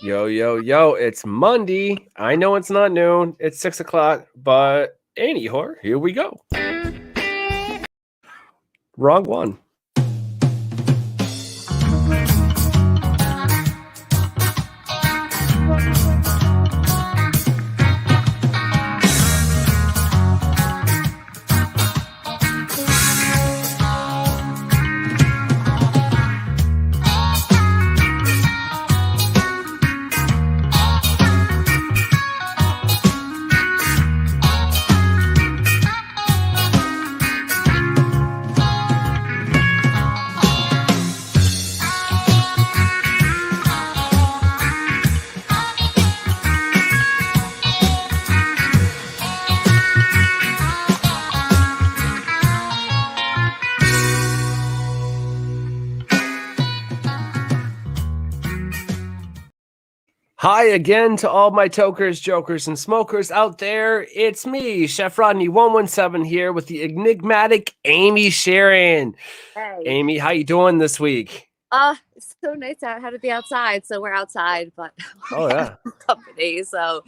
Yo, yo, yo, it's Monday. I know it's not noon, it's 6 o'clock, but anyhow, here we go. Wrong one. Hi again to all my tokers, jokers, and smokers out there. It's me, Chef Rodney 117 here with the enigmatic Amy Sharyn. Hey. Amy, how you doing this week? It's so nice to have to be outside. So we're outside, but Oh yeah. company. So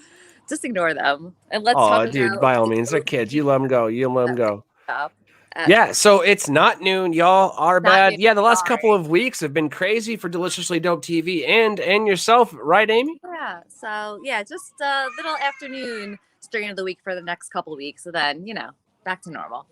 just ignore them and let's Oh, talk dude, about by all means, they're kids. You let them go. You let them go. stuff. Yeah, so it's not noon, y'all. Our bad. noon, Yeah, the last sorry. couple of weeks have been crazy for Deliciously Dope TV and yourself, right, Amy? Yeah. So yeah, just a little afternoon strain of the week for the next couple of weeks. So then, back to normal.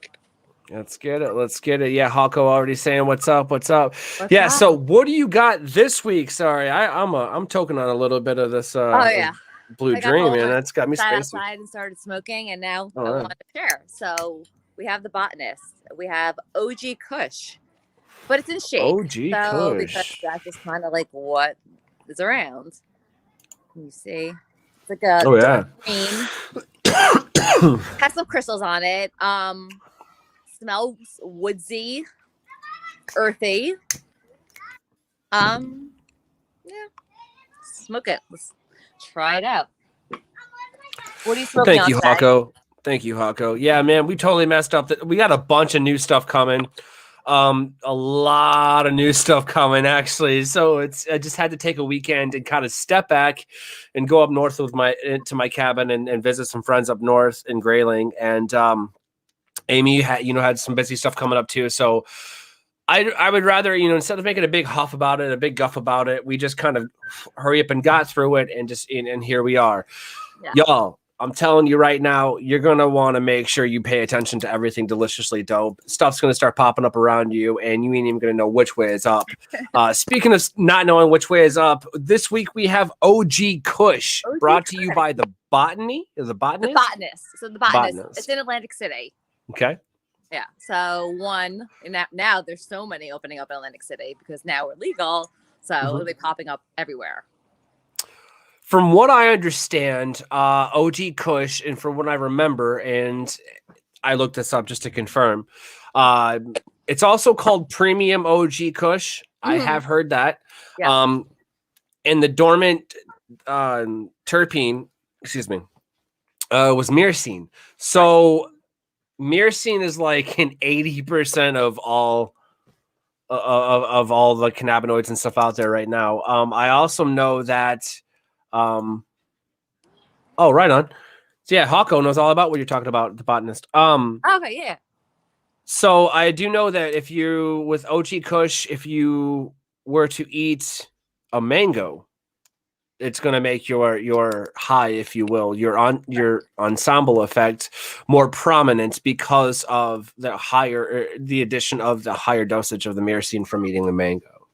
Let's get it. Let's get it. Yeah, Hako already saying what's up. What's up? What's Yeah. up? So what do you got this week? Sorry, I'm toking on a little bit of this. Blue I got Dream, home man. and That's got me sat spacey. outside and started smoking, and now Oh, I yeah. want to share. So we have the botanist. We have OG Kush, but it's in shake. OG so Kush. Because that's just kind of like what is around. You see, it's like a Oh yeah. green. Has some crystals on it. Smells woodsy, earthy. Yeah. Smoke it. Let's try it out. What are you smoking Thank you, on today? Hako. Thank you, Hako. Yeah, man, we totally messed up. We got a bunch of new stuff coming. A lot of new stuff coming, actually. So I just had to take a weekend and kind of step back and go up north with to my cabin and visit some friends up north in Grayling. And Amy had some busy stuff coming up too. So I would rather, instead of making a big huff about it, a big guff about it, we just kind of hurry up and got through it and here we are. Yeah. Y'all, I'm telling you right now, you're going to want to make sure you pay attention to everything Deliciously Dope. Stuff's going to start popping up around you, and you ain't even going to know which way is up. Speaking of not knowing which way is up, this week we have OG Kush, brought to you by The Botany. Is The Botanist? The Botanist. So The Botanist. It's in Atlantic City. Okay. Yeah. So now there's so many opening up in Atlantic City because now we're legal. So it'll be popping up everywhere. From what I understand, OG Kush, and from what I remember, and I looked this up just to confirm, it's also called Premium OG Kush. I have heard that. Yeah. And the dormant terpene, was myrcene. So myrcene is like an 80% of all of all the cannabinoids and stuff out there right now. I also know that. Oh, right on. So yeah, Hako knows all about what you're talking about, the botanist. Okay, yeah. So I do know that with OG Kush, if you were to eat a mango, it's going to make your high, if you will, your ensemble effect more prominent because of the addition of the higher dosage of the myrcene from eating the mango.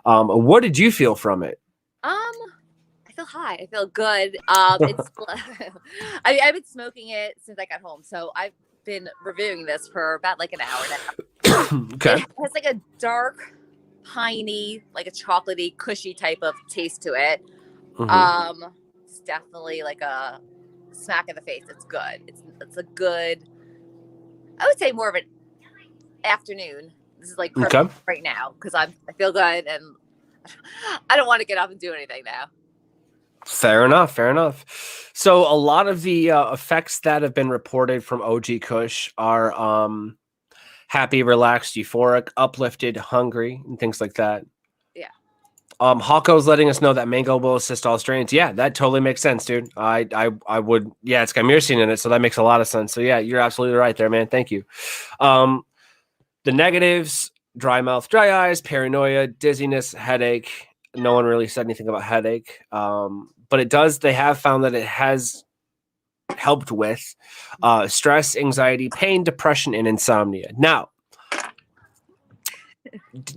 What did you feel from it? I feel high. I feel good. It's I've been smoking it since I got home, so I've been reviewing this for about like an hour now. Okay. It has like a dark, piney, like a chocolatey, cushy type of taste to it. It's definitely like a smack in the face. It's good. It's a good. I would say more of an afternoon. This is like perfect right now because I feel good and I don't want to get up and do anything now. Fair enough. So a lot of the effects that have been reported from OG Kush are happy, relaxed, euphoric, uplifted, hungry, and things like that. Yeah. Hawko's letting us know that mango will assist all strains. Yeah, that totally makes sense, dude. I would. Yeah, it's got myrcene in it, so that makes a lot of sense. So yeah, you're absolutely right there, man. Thank you. The negatives: dry mouth, dry eyes, paranoia, dizziness, headache. No one really said anything about headache, but it does. They have found that it has helped with stress, anxiety, pain, depression, and insomnia. Now,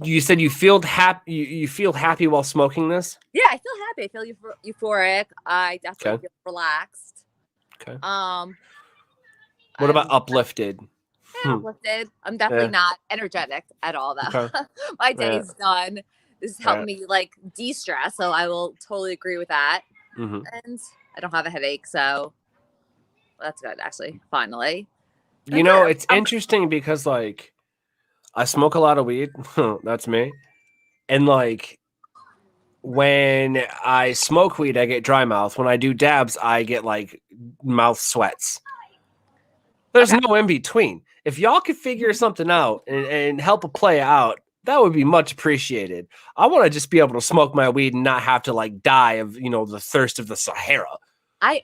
you said you feel happy. You feel happy while smoking this. Yeah, I feel happy. I feel euphoric. I definitely feel relaxed. Okay. What about uplifted? Yeah, uplifted. I'm definitely not energetic at all, though. Okay. My day's done. This has helped me like de-stress, so I will totally agree with that. And I don't have a headache, so that's good. Actually, finally. You know, it's interesting because like I smoke a lot of weed. That's me. And like when I smoke weed, I get dry mouth. When I do dabs, I get like mouth sweats. There's no in between. If y'all could figure something out and help a play out, that would be much appreciated. I want to just be able to smoke my weed and not have to like die of, the thirst of the Sahara.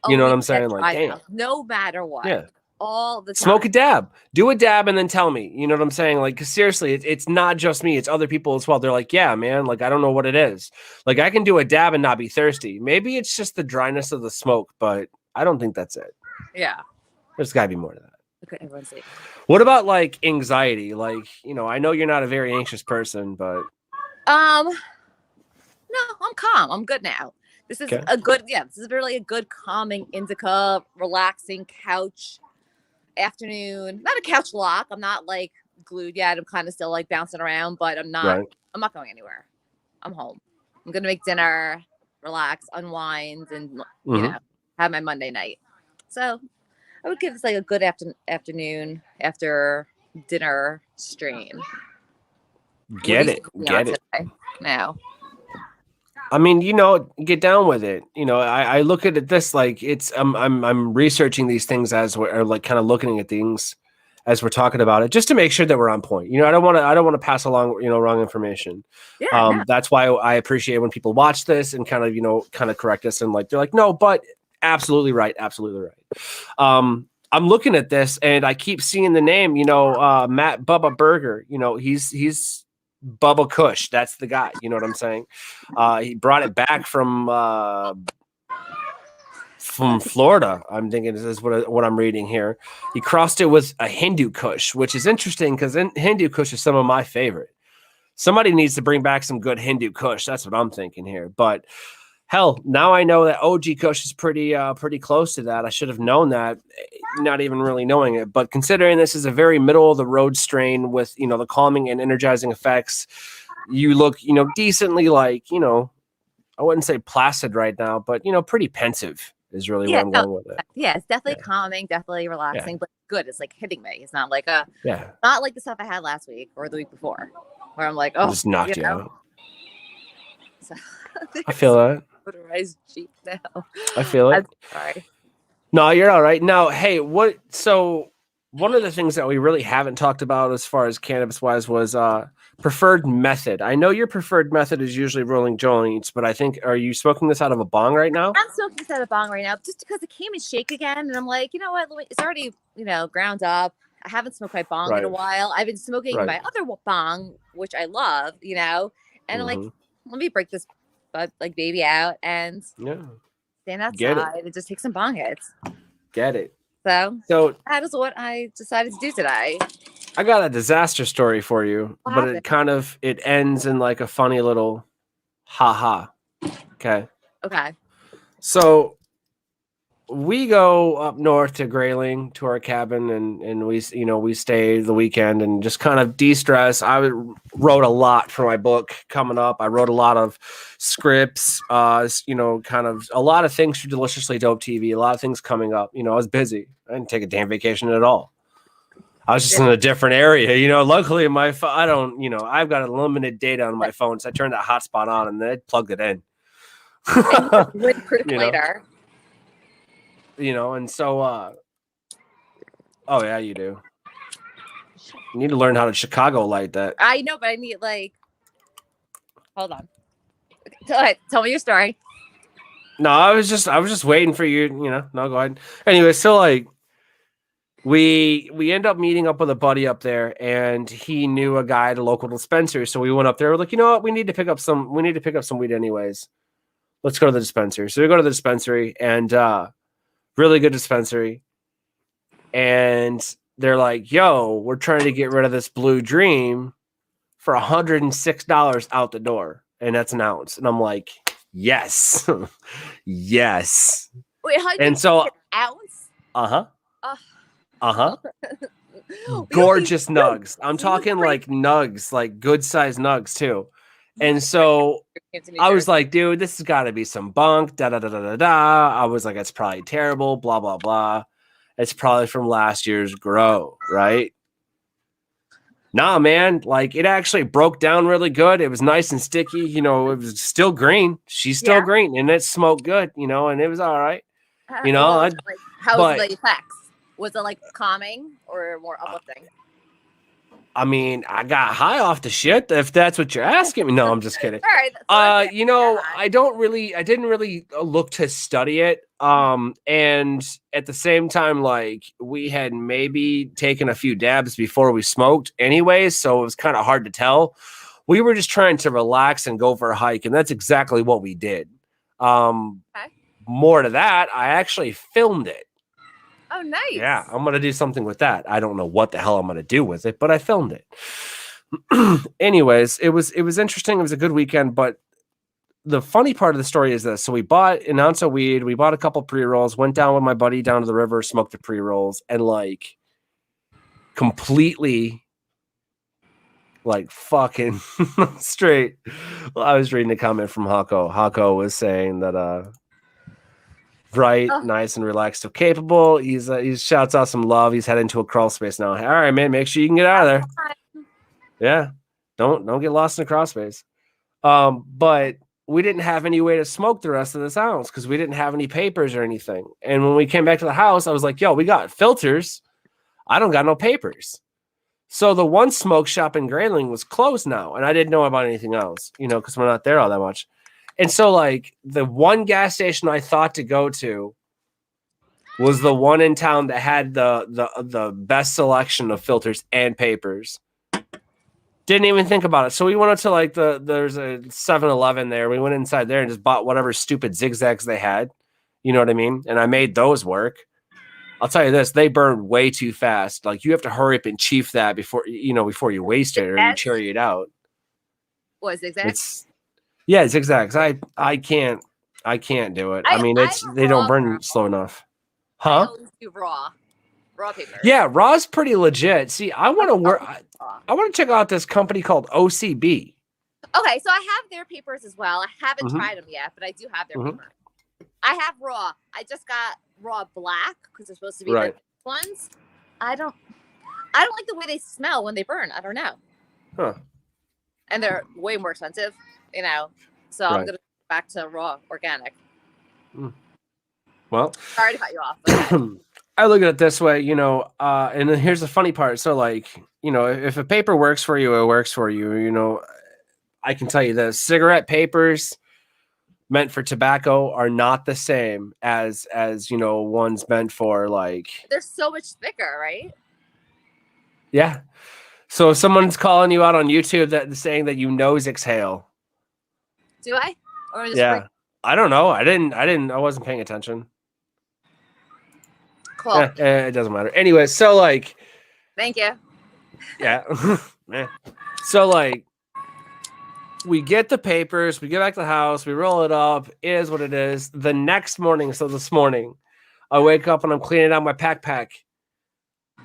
You know what I'm saying? Like, damn. No matter what. Yeah. All the time. Smoke a dab. Do a dab and then tell me. You know what I'm saying? Like, 'cause seriously, it's not just me. It's other people as well. They're like, yeah, man, like, I don't know what it is. Like, I can do a dab and not be thirsty. Maybe it's just the dryness of the smoke, but I don't think that's it. Yeah. There's got to be more to that. Okay, everyone's safe. What about, like, anxiety? Like, I know you're not a very anxious person, but... No, I'm calm. I'm good now. This is this is really a good calming indica, relaxing couch afternoon. Not a couch lock. I'm not like glued yet. I'm kind of still like bouncing around, but I'm not going anywhere. I'm home. I'm gonna make dinner, relax, unwind, and have my Monday night. So I would give this like a good afternoon after dinner strain. Get it today, now. I mean, get down with it. I look at it this like it's I'm researching these things as we're like kind of looking at things as we're talking about it, just to make sure that we're on point. I don't want to pass along wrong information. Yeah, that's why I appreciate when people watch this and kind of correct us and like they're like, no, but absolutely right, absolutely right. I'm looking at this and I keep seeing the name, Matt Bubba Burger. He's Bubba Kush, that's the guy. You know what I'm saying? He brought it back from Florida. I'm thinking this is what I'm reading here. He crossed it with a Hindu Kush, which is interesting because Hindu Kush is some of my favorite. Somebody needs to bring back some good Hindu Kush. That's what I'm thinking here. But hell, now I know that OG Kush is pretty close to that. I should have known that, not even really knowing it. But considering this is a very middle of the road strain with the calming and energizing effects, you look decently like I wouldn't say placid right now, but pretty pensive is really where I'm going with it. Yeah, it's definitely calming, definitely relaxing, but good. It's like hitting me. It's not like not like the stuff I had last week or the week before, where I'm like, oh, just knocked you out. So, I feel that. Motorized Jeep now. I feel it. I'm sorry. No, you're all right. Now, hey, so one of the things that we really haven't talked about as far as cannabis wise was preferred method. I know your preferred method is usually rolling joints, but I think, are you smoking this out of a bong right now? I'm smoking this out of a bong right now just because it came in shake again. And I'm like, you know what? It's already, ground up. I haven't smoked my bong in a while. I've been smoking my other bong, which I love, and I'm like, let me break this like baby out and stand outside and just take some bong hits. Get it. So that is what I decided to do today. I got a disaster story for you, but it ends in like a funny little ha. Okay. So we go up north to Grayling to our cabin and we stay the weekend and just kind of de-stress. I wrote a lot for my book coming up. I wrote a lot of scripts, kind of a lot of things for Deliciously Dope TV, a lot of things coming up. I was busy. I didn't take a damn vacation at all. I was just in a different area. Luckily my phone, I don't, I've got unlimited data on my phone. So I turned that hotspot on and then I plugged it in. Later. And so, oh yeah, you do. You need to learn how to Chicago light that. I know, but I need hold on. Tell me your story. No, I was just waiting for you. No, go ahead. Anyway, so like we end up meeting up with a buddy up there, and he knew a guy at a local dispensary. So we went up there. We're like, you know what? We need to pick up some weed anyways. Let's go to the dispensary. So we go to the dispensary, and really good dispensary. And they're like, yo, we're trying to get rid of this Blue Dream for $106 out the door. And that's an ounce. And I'm like, yes. Yes. Wait, how and so an ounce? Gorgeous nugs. I'm talking like nugs, like good sized nugs too. And so I was like, dude, this has got to be some bunk. Da da da da da da. I was like, it's probably terrible. Blah blah blah. It's probably from last year's grow, right? Nah, man. Like it actually broke down really good. It was nice and sticky. It was still green. She's still green, and it smoked good. And it was all right. How was the effects? Was it like calming or more uplifting? I mean, I got high off the shit, if that's what you're asking me. No, I'm just kidding. I didn't really look to study it. And at the same time, like we had maybe taken a few dabs before we smoked anyways, so it was kind of hard to tell. We were just trying to relax and go for a hike, and that's exactly what we did. More to that, I actually filmed it. Oh, nice. Yeah, I'm going to do something with that. I don't know what the hell I'm going to do with it, but I filmed it. Anyways, it was interesting. It was a good weekend, but the funny part of the story is this. So we bought an ounce of weed. We bought a couple pre-rolls, went down with my buddy down to the river, smoked the pre-rolls, and like completely like fucking straight. Well, I was reading a comment from Hako. Hako was saying that bright, nice and relaxed, so capable. He shouts out some love. He's heading to a crawl space now. All right, man, make sure you can get out of there. Yeah, don't get lost in a crawl space. But we didn't have any way to smoke the rest of this ounce because we didn't have any papers or anything. And when we came back to the house, I was like, yo, we got filters. I don't got no papers. So the one smoke shop in Grayling was closed now, and I didn't know about anything else, because we're not there all that much. And so, like, the one gas station I thought to go to was the one in town that had the best selection of filters and papers. Didn't even think about it. So we went up to, like, there's a 7-Eleven there. We went inside there and just bought whatever stupid zigzags they had. You know what I mean? And I made those work. I'll tell you this, they burn way too fast. Like, you have to hurry up and chief that before you waste it or you cherry it out. What, zigzags? Yeah, zigzags. I can't do it. I mean, they don't burn slow enough. Huh? I always do raw paper. Yeah, raw's pretty legit. See, I want to check out this company called OCB. Okay, so I have their papers as well. I haven't tried them yet, but I do have their paper. I have raw. I just got raw black because they're supposed to be the ones. I don't like the way they smell when they burn. I don't know. Huh. And they're way more expensive. So I'm gonna go back to raw organic. Well, sorry to cut you off. I look at it this way, and then here's the funny part. So, like, if a paper works for you, it works for you. I can tell you this: cigarette papers meant for tobacco are not the same as ones meant for like. They're so much thicker, right? Yeah. So if someone's calling you out on YouTube saying that you nose exhale. Do I? Or yeah. I don't know. I wasn't paying attention. Cool. It doesn't matter. Anyway, so like. Thank you. Yeah. So like, we get the papers, we get back to the house, we roll it up. It is what it is. The next morning, so this morning, I wake up and I'm cleaning out my pack,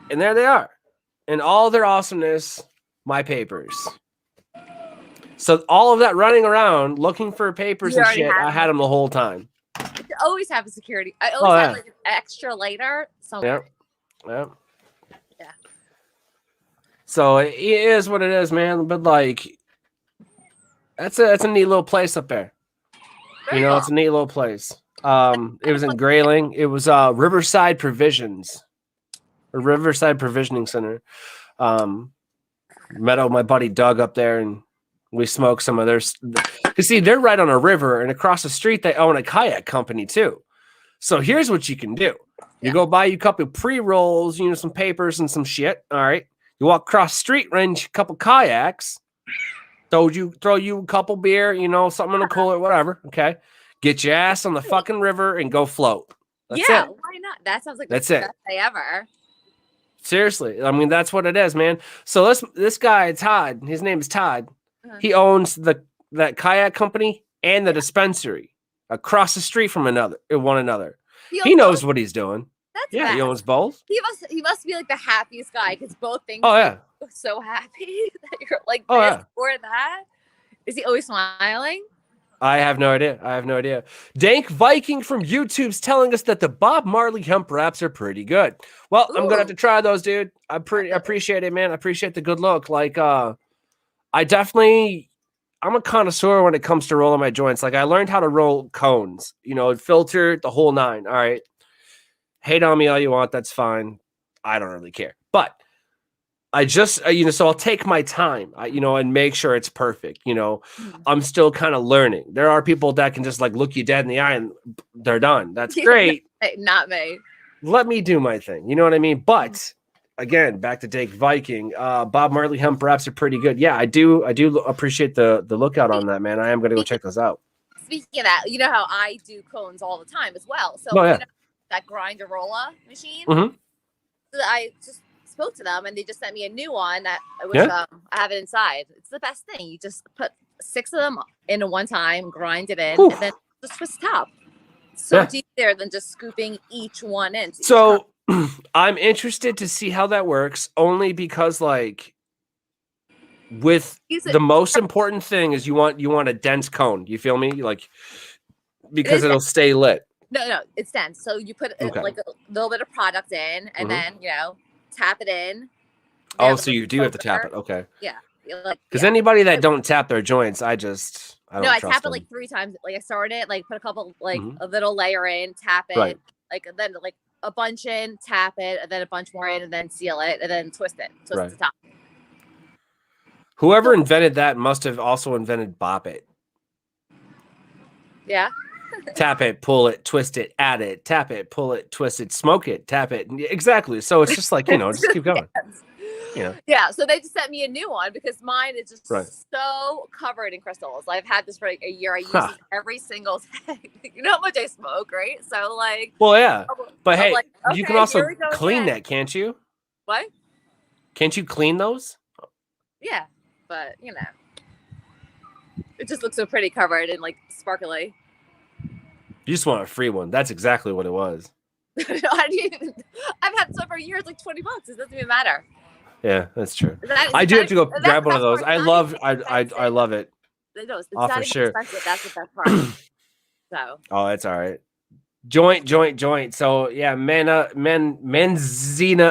and there they are. In all their awesomeness, my papers. So all of that running around looking for papers and shit, I had them the whole time. You always have a security. I always have like an extra lighter somewhere. Yeah. So it is what it is, man. But like, that's a neat little place up there. Very cool. It's a neat little place. It was in Grayling. It was Riverside Provisions. Or Riverside Provisioning Center. Met up with my buddy Doug up there, and We smoke some of their. You see, they're right on a river, and across the street they own a kayak company too. So here's what you can do: you go buy you a couple of pre-rolls, some papers and some shit. All right, you walk across the street, rent a couple kayaks, throw you a couple beer, something in a cooler, whatever. Okay, get your ass on the fucking river and go float. That's it. Why not? That sounds like that's the it. best day ever. Seriously, I mean that's what it is, man. So this guy Todd, his name is Todd. He owns that kayak company and the dispensary across the street from one another. He knows what he's doing. That's best. He owns both. He must be like the happiest guy because both things. Oh yeah. So happy that you're like this or that. Is he always smiling? I have no idea. Dank Viking from YouTube's telling us that the Bob Marley hemp wraps are pretty good. Well, I'm gonna have to try those, dude. I appreciate it, man. I appreciate the good look. Like, I'm a connoisseur when it comes to rolling my joints. Like, I learned how to roll cones, filter the whole nine. All right. Hate on me all you want. That's fine. I don't really care. But I just, so I'll take my time, and make sure it's perfect. I'm still kind of learning. There are people that can just like look you dead in the eye and they're done. That's great. Not me. Let me do my thing. You know what I mean? But again, back to Dank Viking, Bob Marley hemp wraps are pretty good. Yeah, I do appreciate the lookout on that, man. I am going to go check those out. Speaking of that, you know how I do cones all the time as well. So that grinder roller machine, so I just spoke to them and they just sent me a new one that I have it inside. It's the best thing. You just put 6 of them into one time, grind it in, and then just twist top. So much easier than just scooping each one in. So I'm interested to see how that works, only because like the most important thing is you want a dense cone. You feel me? Like, because it'll stay lit. No, it's dense. So you put like a little bit of product in, and then tap it in. Oh, so you do have to tap it. Okay. Yeah. Because anybody that don't tap their joints, I don't I trust tap them. it like 3 times. Like I started it, like put a couple, like a little layer in, tap it, like then like a bunch in, tap it, and then a bunch more in, and then seal it, and then twist it. Twist the top. Whoever invented that must have also invented Bop It. Yeah. Tap it, pull it, twist it, add it, tap it, pull it, twist it, smoke it, tap it. Exactly. So it's just like, just keep going. Yeah. So they just sent me a new one because mine is just so covered in crystals. I've had this for like a year. I use it every single day. You know how much I smoke, right? So like. Well, yeah. But hey, you can also clean that, can't you? What? Can't you clean those? Yeah, but it just looks so pretty covered and like sparkly. You just want a free one. That's exactly what it was. I've had some for years, like $20. It doesn't even matter. Yeah, that's true. I do have to go grab one of those. I love it. For sure. That's the best part. So. Oh, that's all right. Joint. So yeah, Menzina.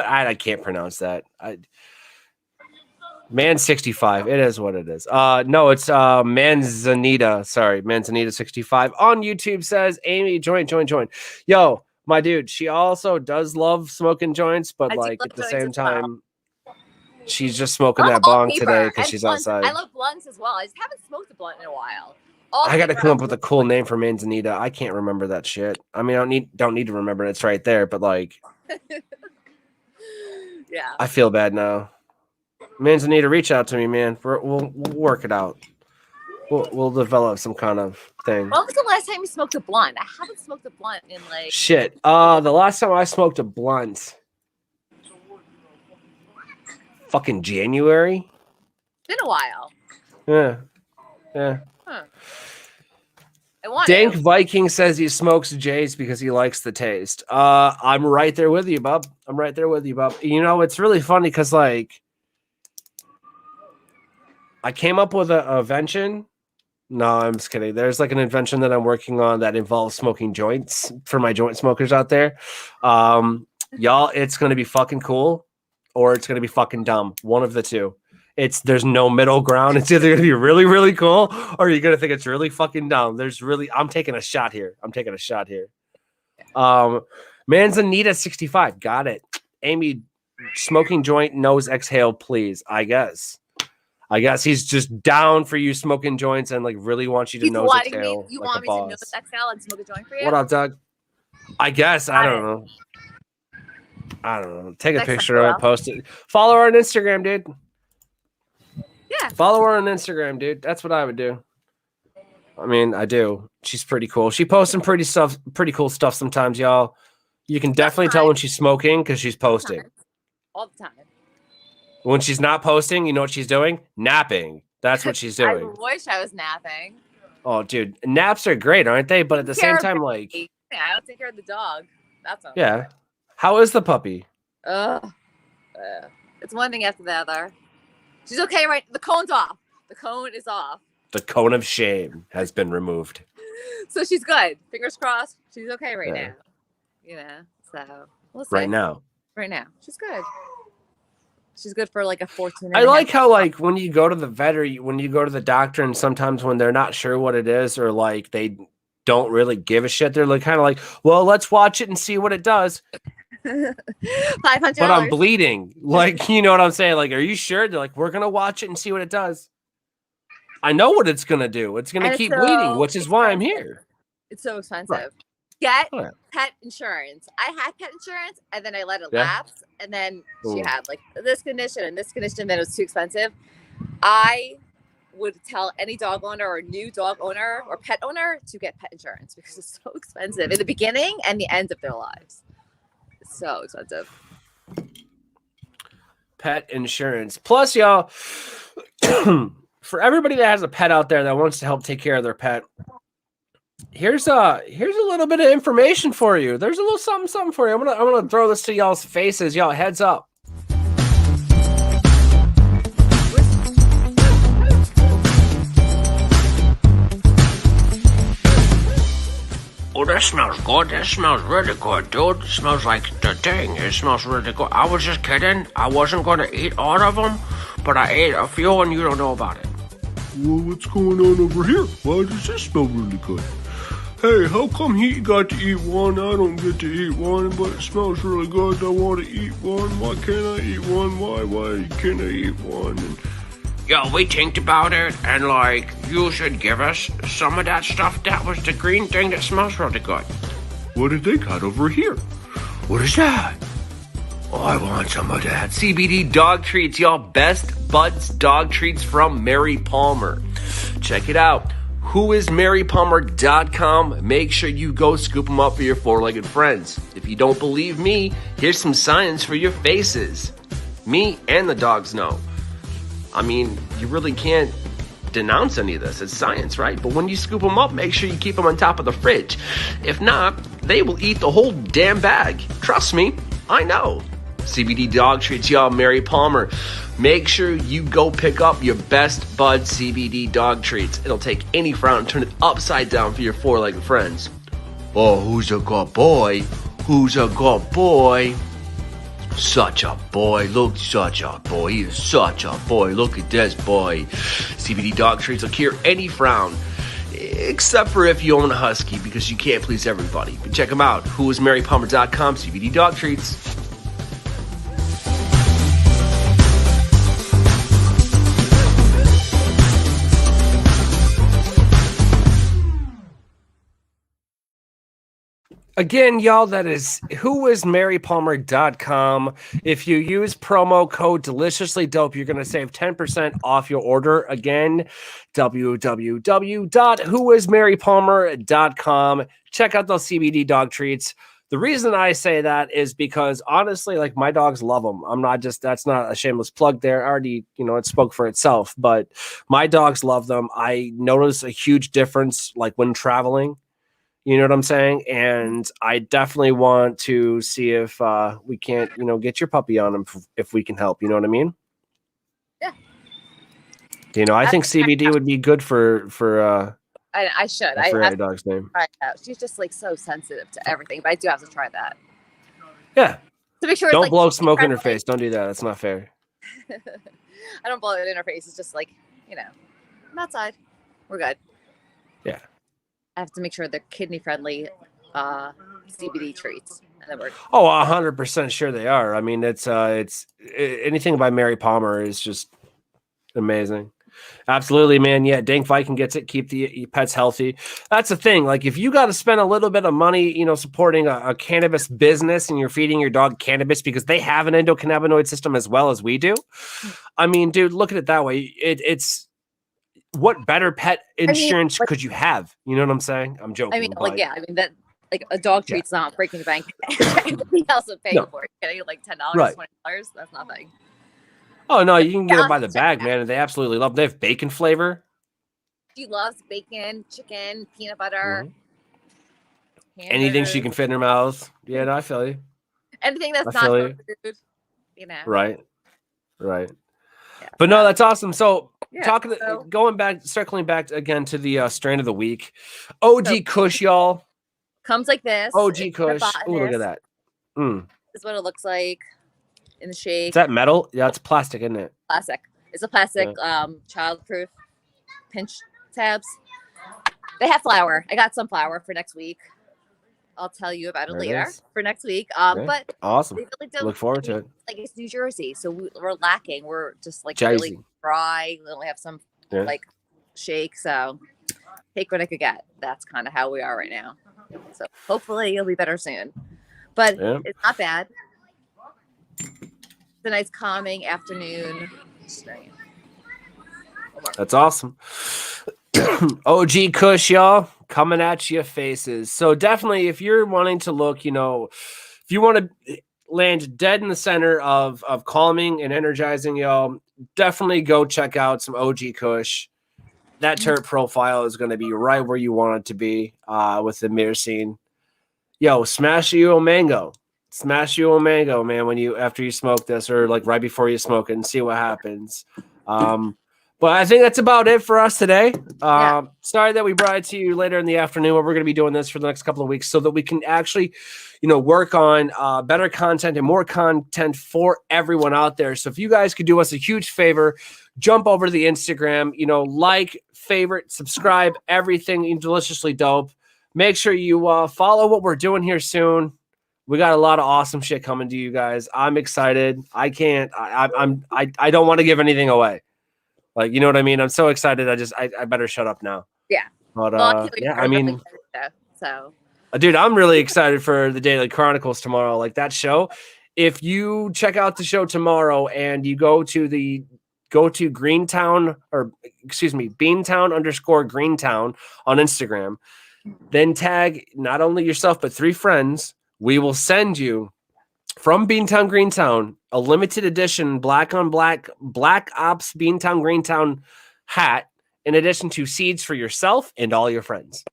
I can't pronounce that. Man 65. It is what it is. No, it's Manzanita. Sorry, Manzanita 65 on YouTube says Amy joint. Yo, my dude, she also does love smoking joints, but like at the same time, she's just smoking that bong today because she's outside. I love blunts as well. I just haven't smoked a blunt in a while. I got to come up with a cool name for Manzanita. I can't remember that shit. I mean, I don't need to remember it. It's right there, but like, yeah, I feel bad now. Manzanita, reach out to me, man. We'll work it out. We'll develop some kind of thing. When was the last time you smoked a blunt? I haven't smoked a blunt in like shit. The last time I smoked a blunt, fucking January. Been a while. Yeah. Huh. Dank Viking says he smokes J's because he likes the taste. I'm right there with you, bub. It's really funny because like I came up with an invention. No, I'm just kidding. There's like an invention that I'm working on that involves smoking joints for my joint smokers out there. Y'all, it's going to be fucking cool or it's going to be fucking dumb. One of the two. There's no middle ground. It's either going to be really, really cool or you're going to think it's really fucking dumb. I'm taking a shot here. Manzanita 65. Got it. Amy, smoking joint, nose exhale, please. I guess. I guess he's just down for you smoking joints and like really wants you to nose a tail. You like want a me boss. to nose exhale and smoke a joint for you? What up, Doug? I guess. I don't know. Take a picture of it, post it. Follow her on Instagram, dude. Yeah. Follow her on Instagram, dude. That's what I would do. I mean, I do. She's pretty cool. She posts some pretty cool stuff sometimes, y'all. You can definitely tell when she's smoking because she's posting. All the time. When she's not posting, you know what she's doing? Napping. That's what she's doing. I wish I was napping. Oh, dude. Naps are great, aren't they? But at the same time, like... Yeah, I don't take care of the dog. That's all. Yeah. How is the puppy? It's one thing after the other. She's okay, right? The cone's off. The cone is off. The cone of shame has been removed. So she's good. Fingers crossed. She's okay right now. You know, so we'll see. Right now. Right now. She's good. She's good for like a 14. I like how like when you go to the vet or when you go to the doctor and sometimes when they're not sure what it is or like they don't really give a shit, they're like kind of like, well, let's watch it and see what it does. $500. But I'm bleeding. Like, you know what I'm saying? Like, are you sure? They're like, we're gonna watch it and see what it does. I know what it's gonna do. It's gonna keep bleeding, which is why I'm here. It's so expensive. Right. Get pet insurance. I had pet insurance and then I let it lapse. And then she had like this condition and this condition. Then it was too expensive. I would tell any dog owner or new dog owner or pet owner to get pet insurance because it's so expensive in the beginning and the end of their lives. It's so expensive. Pet insurance. Plus, y'all, for everybody that has a pet out there that wants to help take care of their pet, here's a little bit of information for you. There's a little something for you. I'm gonna throw this to y'all's faces. Y'all, heads up. Oh, that smells good. That smells really good, dude. It smells like the thing. It smells really good. I was just kidding. I wasn't going to eat all of them, but I ate a few and you don't know about it. Well, what's going on over here? Why does this smell really good? Hey, how come he got to eat one? I don't get to eat one, but it smells really good. I want to eat one. Why can't I eat one? Why can't I eat one? Yo, we think about it, and like, you should give us some of that stuff. That was the green thing that smells really good. What did they got over here? What is that? Oh, I want some of that. CBD dog treats, y'all. Best Buds dog treats from Mary Palmer. Check it out. Whoismarypalmer.com. Make sure you go scoop them up for your four-legged friends. If you don't believe me, here's some science for your faces. Me and the dogs know. I mean, you really can't denounce any of this. It's science, right? But when you scoop them up, make sure you keep them on top of the fridge. If not, they will eat the whole damn bag. Trust me, I know. CBD dog treats, y'all. Mary Palmer. Make sure you go pick up your Best Bud CBD dog treats. It'll take any frown and turn it upside down for your four-legged friends. Oh, who's a good boy? Who's a good boy? Such a boy. Look, such a boy. He is such a boy. Look at this boy. CBD dog treats will cure any frown. Except for if you own a husky, because you can't please everybody. But check them out. Whoismarypalmer.com. CBD dog treats. Again, y'all, that is whoismarypalmer.com. If you use promo code DeliciouslyDope, you're going to save 10% off your order. Again, www.whoismarypalmer.com. Check out those CBD dog treats. The reason I say that is because, honestly, like, my dogs love them. That's not a shameless plug there. I already, it spoke for itself. But my dogs love them. I notice a huge difference, like, when traveling. You know what I'm saying? And I definitely want to see if we can't, get your puppy on him if we can help. You know what I mean? Yeah. I think CBD would be good for I should. I forgot your dog's name. She's just like so sensitive to everything, but I do have to try that. Yeah. To make sure don't blow smoke in her face. Don't do that. That's not fair. I don't blow it in her face. It's just like, I'm outside. We're good. Yeah. I have to make sure they're kidney-friendly CBD treats. And then we're 100% sure they are. I mean, it's anything by Mary Palmer is just Amazing. Absolutely, man. Yeah, Dank Viking gets it. Keep the pets healthy. That's the thing. Like, if you got to spend a little bit of money, supporting a cannabis business, and you're feeding your dog cannabis because they have an endocannabinoid system as well as we do. I mean, dude, look at it that way. It's what better pet insurance could you have? You know what I'm saying? I'm joking. I mean, that a dog treat's not breaking the bank. Everything else would pay for it. Getting like $10, Right. $20, that's nothing. Oh no, you can get it by the bag, man. And they absolutely love. They have bacon flavor. She loves bacon, chicken, peanut butter. Anything she can fit in her mouth. Yeah, no, I feel you. Anything that's not her food, Right. Yeah, But no, that's awesome. So Yeah, circling back again to the strain of the week. OG Kush, y'all. comes like this. OG Kush. Oh, look at that. This is what it looks like in the shake. Is that metal? Yeah, it's plastic, isn't it? Plastic. It's a plastic, child-proof pinch tabs. They have flour. I got some flour for next week. I'll tell you about it later for next week. But awesome. they really don't, Look forward to it. Like, it's New Jersey, so we're lacking. We're just like Jazzy. really dry. We only have some like shake. So take what I could get. That's kind of how we are right now. So hopefully it'll be better soon. But it's not bad. It's a nice calming afternoon strain. That's awesome. OG Kush, y'all, coming at your faces. So definitely, if you're wanting to look, if you want to land dead in the center of calming and energizing, y'all, definitely go check out some OG Kush. That terp profile is going to be right where you want it to be with the myrcene. Yo, smash you a mango. Smash you a mango, man, after you smoke this, or like right before you smoke it, and see what happens. But I think that's about it for us today. Sorry that we brought it to you later in the afternoon, but we're going to be doing this for the next couple of weeks so that we can actually, work on better content and more content for everyone out there. So if you guys could do us a huge favor, jump over to the Instagram, like, favorite, subscribe, everything Deliciously Dope. Make sure you follow what we're doing here soon. We got a lot of awesome shit coming to you guys. I'm excited. I don't want to give anything away. Like, you know what I mean? I'm so excited. I better shut up now. Yeah. But so dude, I'm really excited for the Daily Chronicles tomorrow. Like, that show. If you check out the show tomorrow and you go to Beantown _Greentown on Instagram, then tag not only yourself but 3 friends. We will send you from Beantown Greentown a limited edition black on black Black Ops Beantown Greentown hat, in addition to seeds for yourself and all your friends.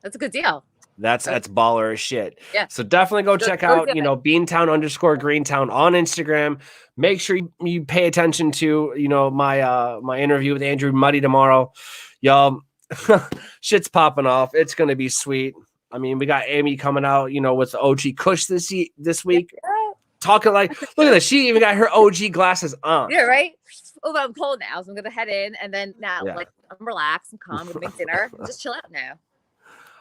that's a good deal. That's baller as shit. Yeah. So definitely go check out, Beantown _Greentown on Instagram. Make sure you pay attention to, my interview with Andrew Muddy tomorrow. Y'all, shit's popping off. It's going to be sweet. I mean, we got Amy coming out, with OG Kush this week. Talking like, look at this. She even got her OG glasses on. Yeah, right? Oh, but I'm cold now, so I'm going to head in. And then now, I'm relaxed and calm. I'm going to make dinner and just chill out now.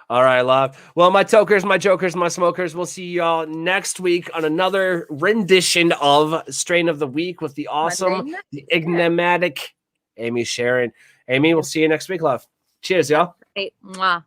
All right, love. Well, my tokers, my jokers, my smokers, we'll see y'all next week on another rendition of Strain of the Week with the awesome, the enigmatic Amy Sharyn. Amy, we'll see you next week, love. Cheers, y'all. Great. Mwah.